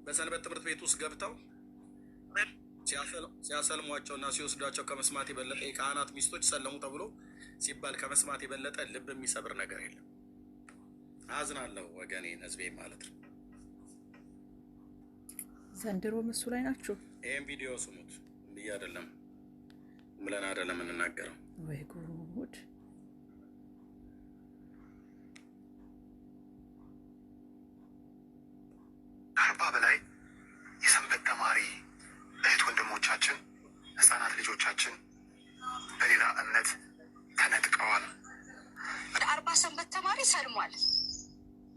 በሰንበት ትምህርት ቤት ውስጥ ገብተው ሲያሰልሟቸውና ሲወስዷቸው ከመስማት የበለጠ የካህናት ሚስቶች ሰለሙ ተብሎ ሲባል ከመስማት የበለጠ ልብ የሚሰብር ነገር የለም። አዝናለሁ ወገኔ፣ ህዝቤ ማለት ነው። ዘንድሮ እሱ ላይ ናችሁ። ይህም ቪዲዮ ስሙት ብዬ አይደለም ብለን አይደለም እንናገረው። ወይ ጉድ! ከ40 በላይ የሰንበት ተማሪ እህት ወንድሞቻችን፣ ህፃናት ልጆቻችን በሌላ እምነት ተነጥቀዋል። ወደ 40 ሰንበት ተማሪ ሰልሟል።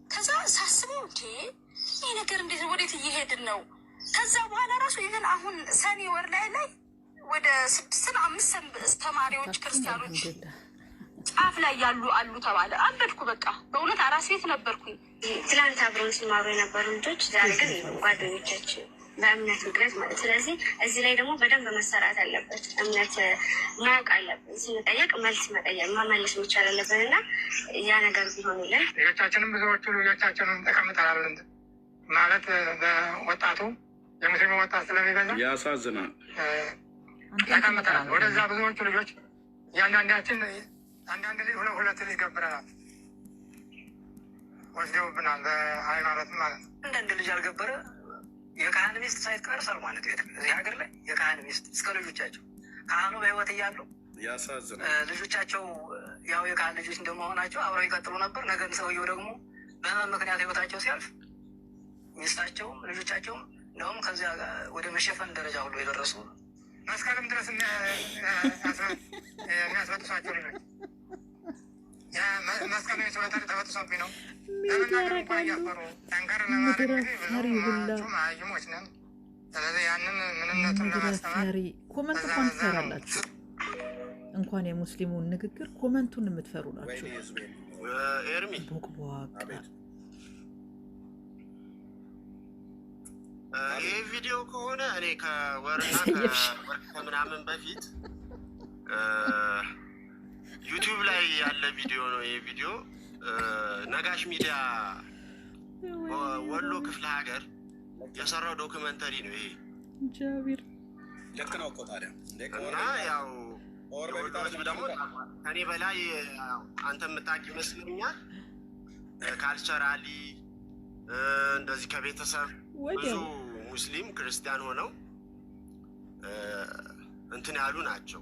ከዛ ሳስበው እንዴ ይህ ነገር እንዴት ወዴት እየሄድን ነው? ከዛ በኋላ ራሱ ይህን አሁን ሰኔ ወር ላይ ወደ 6-5 ተማሪዎች ክርስቲያኖች ጫፍ ላይ ያሉ አሉ ተባለ። አበድኩ በቃ በእውነት አራስ ቤት ነበርኩኝ። ትላንት አብረውን ሲማሩ የነበሩ ልጆች ዛሬ ግን ጓደኞቻችን በእምነት ምክንያት ማለት። ስለዚህ እዚህ ላይ ደግሞ በደንብ መሰራት አለበት። እምነት ማወቅ አለብን። ስንጠየቅ መልስ መመለስ መቻል አለብን እና ያ ነገር ቢሆንልን ልጆቻችንም ብዙዎቹ ልጆቻችንን ተቀምጠናል ማለት በወጣቱ የሙስሊሙ ወጣት ስለሚበዛ ያሳዝናል። ተቀምጠናል። ወደዛ ብዙዎቹ ልጆች እያንዳንዳችን አንዳንድ ልጅ ሁለት ልጅ ገብረናል፣ ወስደውብናል። በሃይማኖት ማለት ነው። አንዳንድ ልጅ ያልገበረ የካህን ሚስት ሳይቀር ሰር ማለት እዚህ ሀገር ላይ የካህን ሚስት እስከ ልጆቻቸው ካህኑ በህይወት እያሉ ያሳዝናል። ልጆቻቸው ያው የካህን ልጆች እንደመሆናቸው አብረው ይቀጥሉ ነበር። ነገር ሰውየው ደግሞ በህመም ምክንያት ህይወታቸው ሲያልፍ ሚስታቸውም ልጆቻቸውም እንደውም ከዚያ ወደ መሸፈን ደረጃ ሁሉ የደረሱ መስከረም ድረስ የሚያስበጥሷቸው ልጆች መስቀሉ ሲወጣ ተበጥሶብኝ ነው። ለመናገር እንኳ እያፈሩ ጠንከር ለማድረግ ብዙ ማይሞች ነን። ስለዚህ ያንን ምንነቱን ለማስተማር ኮመንት እንኳን ትፈራላችሁ። እንኳን የሙስሊሙን ንግግር ኮመንቱን የምትፈሩ ናቸው። ኤርሚ ይህ ቪዲዮ ከሆነ እኔ ከወርና ከምናምን በፊት ዩቲዩብ ላይ ያለ ቪዲዮ ነው። ይህ ቪዲዮ ነጋሽ ሚዲያ ወሎ ክፍለ ሀገር የሰራው ዶክመንተሪ ነው። ይሄ ጃቢር ልክ ነው እኮ ታዲያ እና ያው ህዝብ ደግሞ ከኔ በላይ አንተ የምታውቅ ይመስለኛል። ካልቸራሊ እንደዚህ ከቤተሰብ ብዙ ሙስሊም ክርስቲያን ሆነው እንትን ያሉ ናቸው፣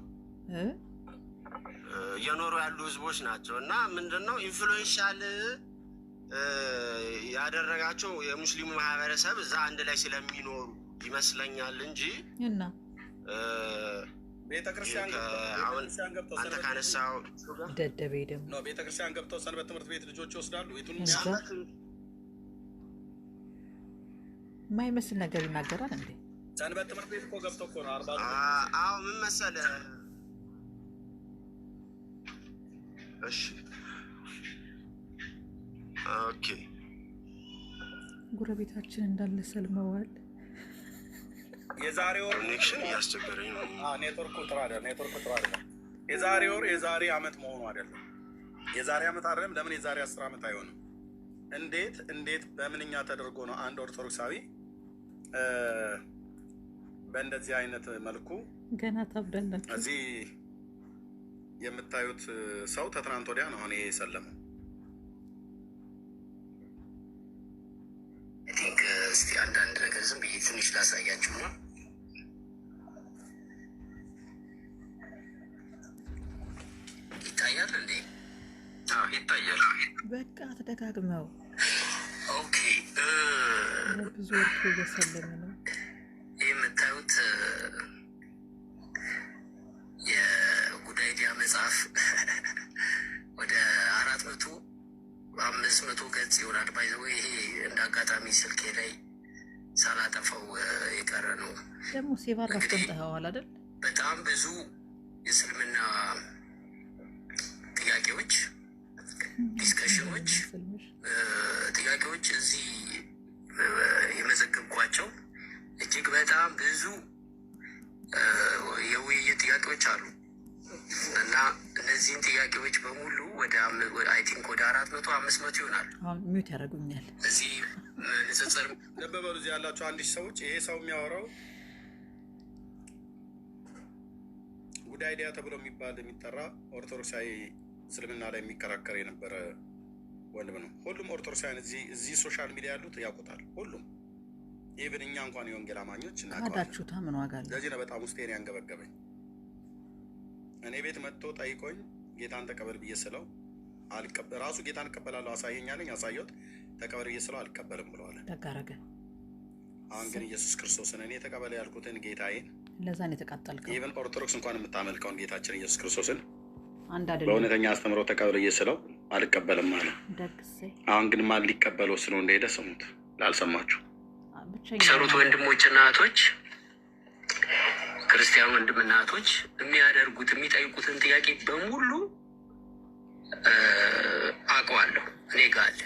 እየኖሩ ያሉ ህዝቦች ናቸው። እና ምንድነው ኢንፍሉዌንሻል ያደረጋቸው የሙስሊሙ ማህበረሰብ እዛ አንድ ላይ ስለሚኖሩ ይመስለኛል እንጂ እና ቤተክርስቲያን ገብተው አንተ ካነሳው ደደቤ ደግሞ ነው ቤተክርስቲያን ገብተው ሰንበት ትምህርት ቤት ልጆች ይወስዳሉ። የቱን የማይመስል ነገር ይናገራል እንዴ? ሰንበት ትምህርት ቤት እኮ ገብተው እኮ ነው 40 አዎ ምን መሰለህ? እሺ ኦኬ ጎረቤታችን እንዳለ ሰልመዋል። የዛሬ ወር ኮኔክሽን እያስቸገረኝ ነው። ኔትወርኩ ጥሩ አይደለም። የዛሬ ወር የዛሬ አመት መሆኑ አይደለም። የዛሬ አመት አይደለም። ለምን የዛሬ 10 አመት አይሆንም? እንዴት በምንኛ ተደርጎ ነው አንድ ኦርቶዶክሳዊ በእንደዚህ አይነት መልኩ ገና ታብዳላችሁ። እዚህ የምታዩት ሰው ተትናንት ወዲያ ነው አሁን የሰለመው። ቲንክ እስቲ አንዳንድ ነገር ዝም ብዬ ትንሽ ላሳያችሁ ነው። ይታያል እንዴ? ይታያል። በቃ ተደጋግመው ኦኬ። ብዙ ወርቶ እየሰለመ ነው። ይህ የምታዩት የጉዳይዲያ መጽሐፍ ወደ 400-500 ገጽ ይሆናል። ባይዘው ይሄ እንደ አጋጣሚ ስልኬ ላይ ሳላጠፋው የቀረ ነው። ደግሞ ሴቫር አስቀምጠኸዋል አይደል? በጣም ብዙ የእስልምና ጥያቄዎች፣ ዲስከሽኖች፣ ጥያቄዎች እዚህ የመዘገብኳቸው እጅግ በጣም ብዙ የውይይት ጥያቄዎች አሉ እና እነዚህን ጥያቄዎች በሙሉ ወደ አይ ቲንክ ወደ 400-500 ይሆናል። ሚዩት ያደርጉኛል። እዚህ ንጽጽር ልብ በሉ እዚህ ያላችሁ አንድ ሺህ ሰዎች። ይሄ ሰው የሚያወራው ጉድ አይዲያ ተብሎ የሚጠራ ኦርቶዶክሳዊ እስልምና ላይ የሚከራከር የነበረ ወንድም ነው። ሁሉም ኦርቶዶክሳውያን እዚህ ሶሻል ሚዲያ ያሉት ያውቁታል። ሁሉም ኢቭን እኛ እንኳን የወንጌል አማኞች ካዳችሁታ ምን ዋጋ አለ? ለዚህ ነው በጣም ውስጤን ያንገበገበኝ። እኔ ቤት መጥቶ ጠይቆኝ ጌታን ተቀበል ብዬ ስለው ራሱ ጌታን እቀበላለሁ አሳየኛለኝ፣ አሳየሁት። ተቀበል ብዬ ስለው አልቀበልም ብለዋል። ተጋረገ። አሁን ግን ኢየሱስ ክርስቶስን እኔ ተቀበል ያልኩትን ጌታዬን ለዛን የተቃጠልከው ኢቭን ኦርቶዶክስ እንኳን የምታመልከውን ጌታችን ኢየሱስ ክርስቶስን አንድ አይደለም በእውነተኛ አስተምሮ ተቀበል ብዬ ስለው አልቀበልም አለ። አሁን ግን ማን ሊቀበለው ስለው እንደሄደ ስሙት ላልሰማችሁ። ሰሩት ወንድሞችና እህቶች፣ ክርስቲያን ወንድምና እህቶች የሚያደርጉት የሚጠይቁትን ጥያቄ በሙሉ አውቀዋለሁ። እኔ ጋ አለ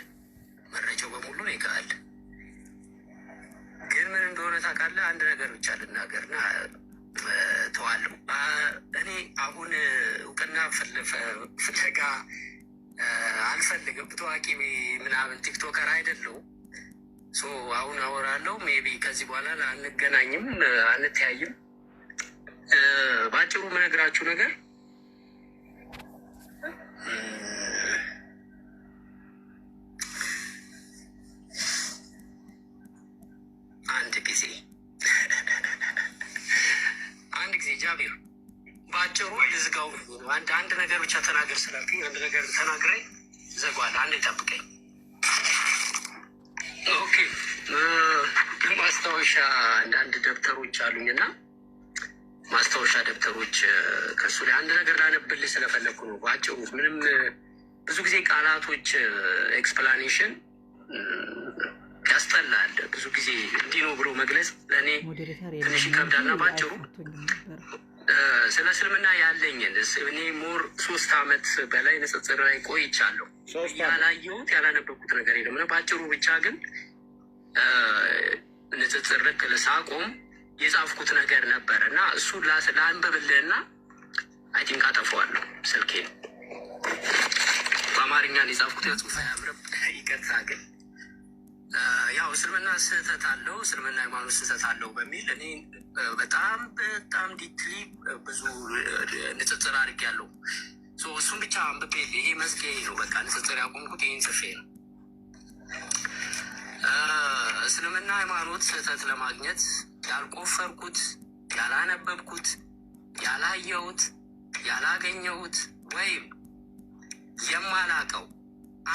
መረጃው በሙሉ እኔ ጋ አለ። ግን ምን እንደሆነ ታውቃለህ? አንድ ነገር ብቻ ልናገርና ተዋለሁ። እኔ አሁን እውቅና ፍለጋ አልፈልግም። ታዋቂ ምናምን ቲክቶከር አይደለሁም። አሁን አወራለሁ። ሜቢ ከዚህ በኋላ አንገናኝም፣ አንተያይም። በአጭሩ የምነግራችሁ ነገር አንድ ጊዜ ጃቢር በአጭሩ ልዝጋው። አንድ ነገር ብቻ ተናገር ስላልኩኝ አንድ ነገር ተናግሬ ዘጓል። አንድ ጠብቀኝ። ኦኬ። ማስታወሻ አንዳንድ ደብተሮች አሉኝ እና ማስታወሻ ደብተሮች ከሱ ላይ አንድ ነገር ላነብልህ ስለፈለግኩ ነው። በአጭሩ ምንም ብዙ ጊዜ ቃላቶች ኤክስፕላኔሽን ያስጠላል። ብዙ ጊዜ እንዲህ ነው ብሎ መግለጽ ለእኔ ትንሽ ይከብዳልና በአጭሩ ስለ እስልምና ያለኝን እኔ ሞር 3 ዓመት በላይ ንጽጽር ላይ ቆይቻለሁ። ያላየሁት ያላነበብኩት ነገር የለም እና በአጭሩ ብቻ ግን ንጽጽር ልክ ሳቆም የጻፍኩት ነገር ነበር እና እሱ ለአንብብልህና አይ ቲንክ አጠፋዋለሁ ስልኬን። በአማርኛ የጻፍኩት የጽሁፍ አያምርም፣ ይቅርታ። ግን ያው እስልምና ስህተት አለው፣ እስልምና ሃይማኖት ስህተት አለው በሚል እኔ በጣም ዲትሊ ብዙ ንጽጽር አድርጌያለሁ። እሱም ብቻ አንብቤ ይሄ መዝጊያ ነው። በቃ ንጽጽር ያቆምኩት ይህን ጽፌ ነው። እስልምና ሃይማኖት ስህተት ለማግኘት ያልቆፈርኩት፣ ያላነበብኩት፣ ያላየሁት፣ ያላገኘሁት ወይም የማላቀው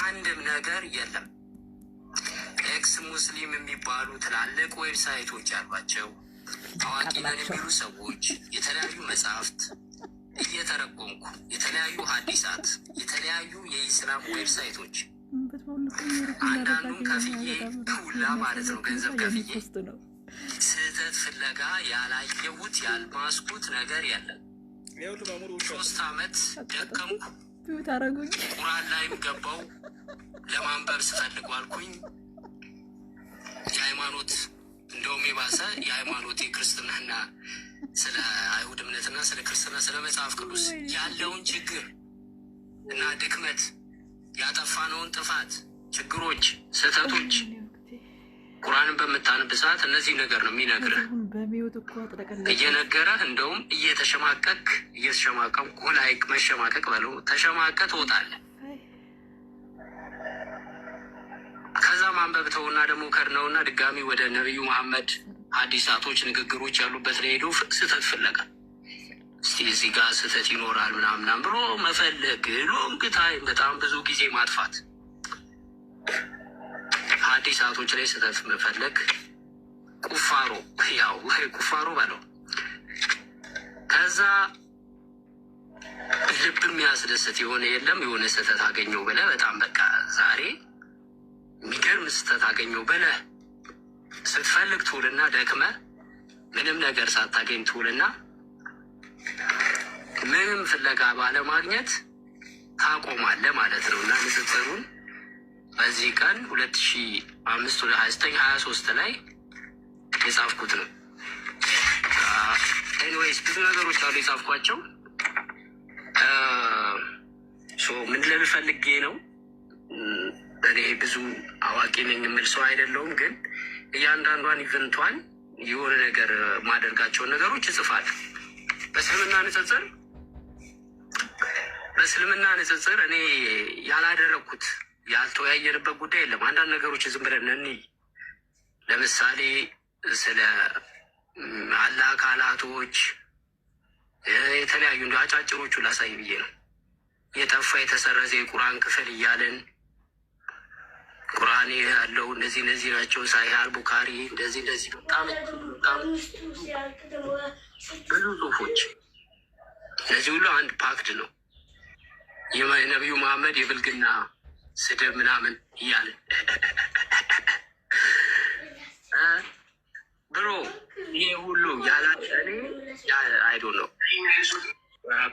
አንድም ነገር የለም። ኤክስ ሙስሊም የሚባሉ ትላልቅ ዌብሳይቶች ያሏቸው ታዋቂ ነን የሚሉ ሰዎች የተለያዩ መጽሐፍት እየተረጎምኩ የተለያዩ ሀዲሳት፣ የተለያዩ የኢስላም ዌብሳይቶች አንዳንዱን ከፍዬ ሁላ ማለት ነው ገንዘብ ከፍዬ ስህተት ፍለጋ ያላየሁት ያልማስኩት ነገር የለም። 3 ዓመት ደከምኩ። ቁርአን ላይም ገባው ለማንበብ ስፈልግ አልኩኝ። የሃይማኖት እንደውም የባሰ የሃይማኖት የክርስትናና ስለ አይሁድ እምነትና ስለ ክርስትና ስለ መጽሐፍ ቅዱስ ያለውን ችግር እና ድክመት፣ ያጠፋነውን ጥፋት፣ ችግሮች፣ ስህተቶች ቁርአንን በምታነብ ሰዓት እነዚህ ነገር ነው የሚነግርህ። እየነገረህ እንደውም እየተሸማቀቅ ላይክ መሸማቀቅ በለው ተሸማቀ ትወጣለህ። ከዛ ማንበብ ተውና ደግሞ ከድነውና ድጋሚ ወደ ነቢዩ መሐመድ ሀዲሳቶች ንግግሮች ያሉበት ላይ ሄዶ ስህተት ፍለጋ እስቲ እዚህ ጋር ስህተት ይኖራል ምናምናም ብሎ መፈለግ ሎንግ ታይም በጣም ብዙ ጊዜ ማጥፋት ሀዲሳቶች ላይ ስህተት መፈለግ ቁፋሮ ያው ቁፋሮ በለው። ከዛ ልብ የሚያስደስት የሆነ የለም የሆነ ስህተት አገኘው ብለህ በጣም በቃ ዛሬ የሚገርም ስህተት አገኘው ብለህ ስትፈልግ ትውልና ደክመህ ምንም ነገር ሳታገኝ ትውልና ምንም ፍለጋ ባለማግኘት ታቆማለህ ማለት ነው። እና ንጽጽሩን በዚህ ቀን 2005 ወደ 2923 ላይ የጻፍኩት ነው። ኤኒዌይስ ብዙ ነገሮች አሉ የጻፍኳቸው። ምን ልል ፈልጌ ነው እኔ ብዙ አዋቂ ነኝ የምል ሰው አይደለሁም፣ ግን እያንዳንዷን ኢቨንቷን የሆነ ነገር ማደርጋቸውን ነገሮች እጽፋለሁ። በእስልምና ንጽጽር እኔ ያላደረግኩት ያልተወያየንበት ጉዳይ የለም። አንዳንድ ነገሮች ዝም ብለን እንይ። ለምሳሌ ስለ አላህ አካላቶች የተለያዩ እንደ አጫጭሮቹ ላሳይ ብዬ ነው። የጠፋ የተሰረዘ የቁርአን ክፍል እያለን ቁርአን ያለው እነዚህ ናቸው፣ ሳሂህ አልቡኻሪ እንደዚህ በጣም ብዙ ጽሁፎች። እነዚህ ሁሉ አንድ ፓክድ ነው። የነቢዩ መሐመድ የብልግና ስድብ ምናምን እያለን ብሮ ይሄ ሁሉ ያላጠኔ አይዶ ነው።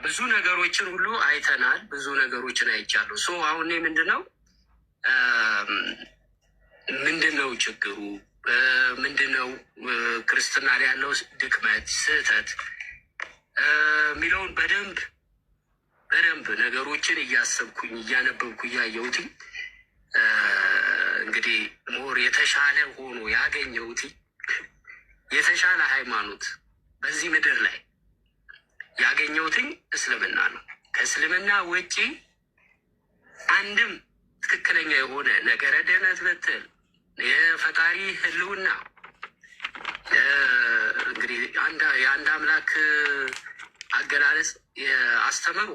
ብዙ ነገሮችን ሁሉ አይተናል። ብዙ ነገሮችን አይቻለሁ። ሶ አሁን ምንድነው ችግሩ? ምንድነው ክርስትና ላይ ያለው ድክመት፣ ስህተት የሚለውን በደንብ ነገሮችን እያሰብኩኝ እያነበብኩ እያየሁት እንግዲህ ሞር የተሻለ ሆኖ ያገኘሁት የተሻለ ሃይማኖት በዚህ ምድር ላይ ያገኘሁትኝ እስልምና ነው። ከእስልምና ውጪ አንድም ትክክለኛ የሆነ ነገረ ድህነት ብትል የፈጣሪ ህልውና እንግዲህ የአንድ አምላክ አገላለጽ አስተምሮ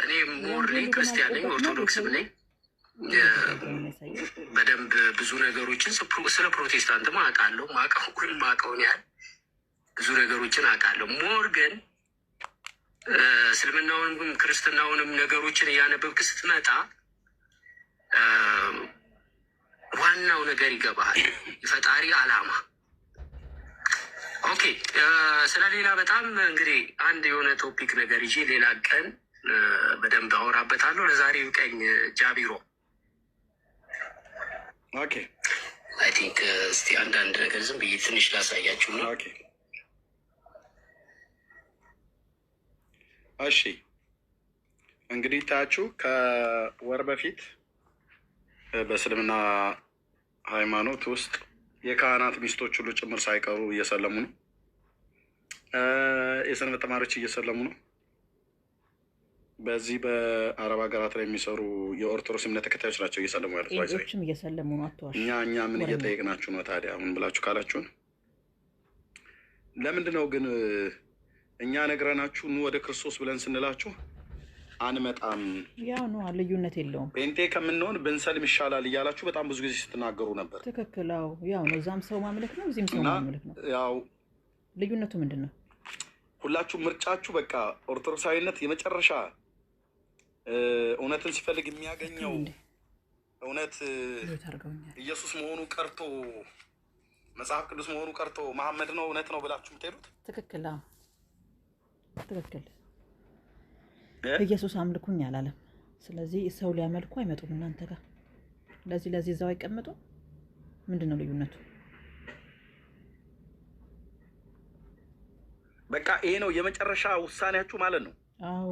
እኔ ሞርሊ ክርስቲያን ነኝ፣ ኦርቶዶክስም ነኝ። በደንብ ብዙ ነገሮችን ስለ ፕሮቴስታንትም አውቃለሁ። ማውቀውን ያህል ብዙ ነገሮችን አውቃለሁ። ሞር ግን እስልምናውንም ክርስትናውንም ነገሮችን እያነበብክ ስትመጣ ዋናው ነገር ይገባሃል፣ የፈጣሪ ዓላማ። ኦኬ፣ ስለሌላ በጣም እንግዲህ አንድ የሆነ ቶፒክ ነገር ይዤ ሌላ ቀን በደንብ አወራበታለሁ። ለዛሬ ቀኝ ጃቢሮ ኦኬ። አይ ቲንክ እስቲ አንዳንድ ነገር ዝም ብዬ ትንሽ ላሳያችሁ ነው። ኦኬ እሺ። እንግዲህ ታያችሁ ከወር በፊት በእስልምና ሃይማኖት ውስጥ የካህናት ሚስቶች ሁሉ ጭምር ሳይቀሩ እየሰለሙ ነው። የሰንበት ተማሪዎች እየሰለሙ ነው። በዚህ በአረብ ሀገራት ላይ የሚሰሩ የኦርቶዶክስ እምነት ተከታዮች ናቸው እየሰለሙ ያሉት። ሌሎችም እየሰለሙ ነው። አትዋሽ። እኛ ምን እየጠየቅናችሁ ነው ታዲያ? አሁን ብላችሁ ካላችሁን ለምንድን ነው ግን እኛ ነግረናችሁ ኑ ወደ ክርስቶስ ብለን ስንላችሁ አንመጣም? ያው ነው፣ ልዩነት የለውም። ጴንጤ ከምንሆን ብንሰልም ይሻላል እያላችሁ በጣም ብዙ ጊዜ ስትናገሩ ነበር። ትክክል። ያው ነው። እዛም ሰው ማምለክ ነው፣ እዚህም ሰው ማምለክ ነው። ያው ልዩነቱ ምንድን ነው? ሁላችሁ ምርጫችሁ በቃ ኦርቶዶክሳዊነት የመጨረሻ እውነትን ሲፈልግ የሚያገኘው እውነት ኢየሱስ መሆኑ ቀርቶ መጽሐፍ ቅዱስ መሆኑ ቀርቶ መሐመድ ነው እውነት ነው ብላችሁ የምትሄዱት ትክክል። ኢየሱስ አምልኩኝ አላለም። ስለዚህ ሰው ሊያመልኩ አይመጡም እናንተ ጋር። ለዚህ እዛው አይቀመጡ። ምንድን ነው ልዩነቱ? በቃ ይሄ ነው የመጨረሻ ውሳኔያችሁ ማለት ነው። አዎ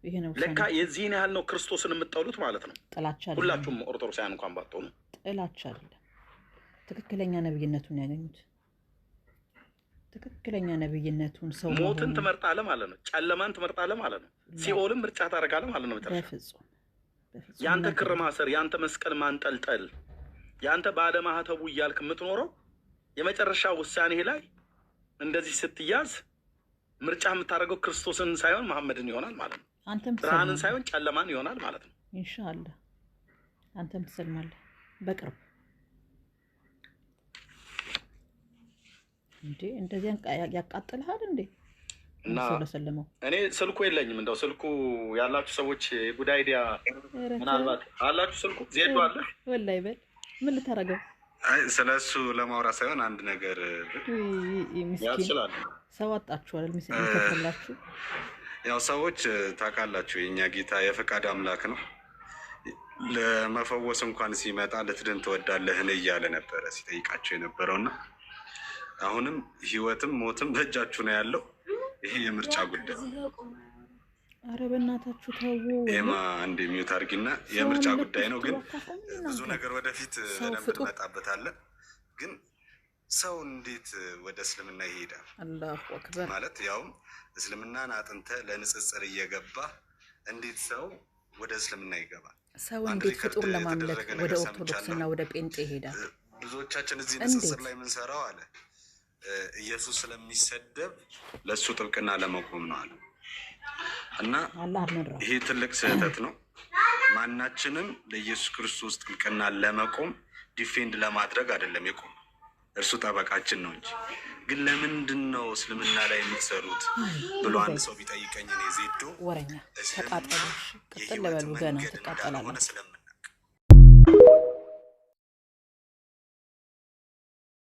ይሄ ነው። ለካ የዚህን ያህል ነው ክርስቶስን የምትጠሉት ማለት ነው። ጥላቻ አይደለም። ሁላችሁም ኦርቶዶክሳውያን እንኳን ባትሆኑ ጥላቻ አይደለም። ትክክለኛ ነብይነቱን ያገኙት ትክክለኛ ነብይነቱን ሰው ሞትን ትመርጣለህ ማለት ነው። ጨለማን ትመርጣለህ ማለት ነው። ሲኦልን ምርጫ ታደርጋለህ ማለት ነው። በፍጹም ያንተ ክር ማሰር፣ ያንተ መስቀል ማንጠልጠል፣ ያንተ ባለማህተቡ እያልክ የምትኖረው የመጨረሻ ውሳኔ ላይ እንደዚህ ስትያዝ ምርጫ የምታደርገው ክርስቶስን ሳይሆን መሐመድን ይሆናል ማለት ነው። አንተም ብርሃንን ሳይሆን ጨለማን ይሆናል ማለት ነው። ኢንሻአላህ አንተም ትሰልማለህ በቅርብ። እንዴ እንደዚህ ያቃጥልሃል እንዴ? እና እኔ ስልኩ የለኝም። እንደው ስልኩ ያላችሁ ሰዎች ጉድ አይዲያ ምናልባት አላችሁ። ስልኩ ዜዶ አለ ወላሂ በል ምን ልታረገው? አይ ስለሱ ለማውራት ሳይሆን አንድ ነገር ያስችላል። ሰው አጣችኋል የሚከፈላችሁ። ያው ሰዎች ታውቃላችሁ የእኛ ጌታ የፈቃድ አምላክ ነው። ለመፈወስ እንኳን ሲመጣ ልትድን ትወዳለህን እያለ ነበረ ሲጠይቃቸው የነበረውና አሁንም ህይወትም ሞትም በእጃችሁ ነው ያለው። ይሄ የምርጫ ጉዳይ። ኧረ በእናታችሁ ተው። ኤማ አንድ ሚዩት አድርጊና የምርጫ ጉዳይ ነው፣ ግን ብዙ ነገር ወደፊት በደንብ እንመጣበታለን። ግን ሰው እንዴት ወደ እስልምና ይሄዳል? አላሁ አክበር ማለት ያውም እስልምናን አጥንተ ለንጽጽር እየገባ እንዴት ሰው ወደ እስልምና ይገባል? ሰው እንዴት ፍጡር ለማምለክ ወደ ኦርቶዶክስና ወደ ጴንጤ ይሄዳል? ብዙዎቻችን እዚህ ንጽጽር ላይ የምንሰራው አለ ኢየሱስ ስለሚሰደብ ለሱ ጥብቅና ለመቆም ነው አለ እና ይሄ ትልቅ ስህተት ነው። ማናችንም ለኢየሱስ ክርስቶስ ጥብቅና ለመቆም ዲፌንድ ለማድረግ አይደለም የቆም እርሱ ጠበቃችን ነው እንጂ። ግን ለምንድን ነው እስልምና ላይ የምትሰሩት ብሎ አንድ ሰው ቢጠይቀኝ እኔ ዜዶ ወረኛ ተቃጠሉ ቅጥል ለበሉ ገና ተቃጠላላችሁ